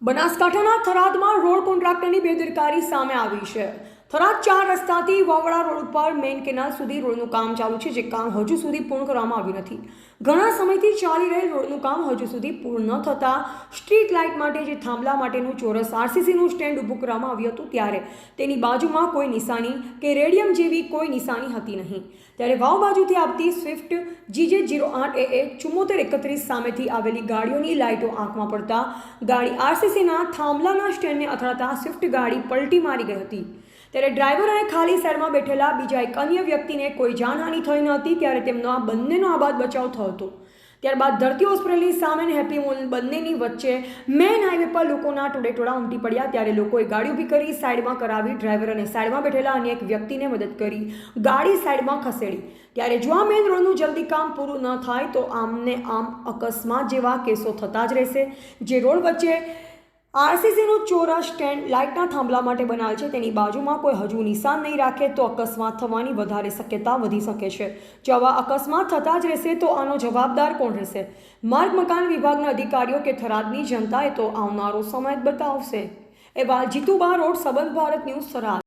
બનાસકાંઠાના થરાદમાં રોડ કોન્ટ્રાક્ટરની બેદરકારી સામે આવી છે। થરાદ 4 રસ્તાથી વાવડા રોડ ઉપર મેઇન કેનાલ સુધી રોડનું કામ ચાલુ છે, જે કામ હજુ સુધી પૂર્ણ કરવામાં આવ્યું નથી। ઘણા સમયથી ચાલી રહેલ રોડનું કામ હજુ સુધી પૂર્ણ ન થતાં સ્ટ્રીટ લાઇટ માટે જે થાંભલા માટેનું ચોરસ આરસીસીનું સ્ટેન્ડ ઊભું કરવામાં આવ્યું હતું, ત્યારે તેની બાજુમાં કોઈ નિશાની કે રેડિયમ જેવી કોઈ નિશાની હતી નહીં। ત્યારે વાવ બાજુથી આવતી સ્વિફ્ટ GJ08 7431 સામેથી આવેલી ગાડીઓની લાઇટો આંખમાં પડતા ગાડી આરસીસીના થાંભલાના સ્ટેન્ડને અથડાતા સ્વિફ્ટ ગાડી પલટી મારી ગઈ હતી। ત્યારે ડ્રાઈવર અને ખાલી સાઈડમાં બેઠેલા બીજા એક અન્ય વ્યક્તિને કોઈ જાનહાનિ થઈ ન હતી, ત્યારે તેમનો આ બંનેનો આબાદ બચાવ થયો હતો। ત્યારબાદ ધરતી હોસ્પિટલની સામે હેપી મોલ બંનેની વચ્ચે મેઇન હાઈવે પર લોકોના ટોળેટોળા ઉમટી પડ્યા। ત્યારે લોકોએ ગાડી ઊભી કરી સાઈડમાં કરાવી ડ્રાઈવર અને સાઈડમાં બેઠેલા અન્ય એક વ્યક્તિને મદદ કરી ગાડી સાઈડમાં ખસેડી। ત્યારે જો આ મેઇન રોડનું જલ્દી કામ પૂરું ન થાય તો આમને આમ અકસ્માત જેવા કેસો થતા જ રહેશે। જે રોડ વચ્ચે આરસીસીનું ચોરસ સ્ટેન્ડ લાઇટના થાંભલા માટે બનાવેલ છે, તેની બાજુમાં કોઈ હજુ નિશાન નહીં રાખે તો અકસ્માત થવાની વધારે શક્યતા વધી શકે છે। જો આવા અકસ્માત થતા જ રહેશે તો આનો જવાબદાર કોણ રહેશે? માર્ગ મકાન વિભાગના અધિકારીઓ કે થરાદની જનતાએ તો આવનારો સમય જ બતાવશે। એવા જીતુબા રોડ, સંબંધ ભારત ન્યૂઝ, થરાદ।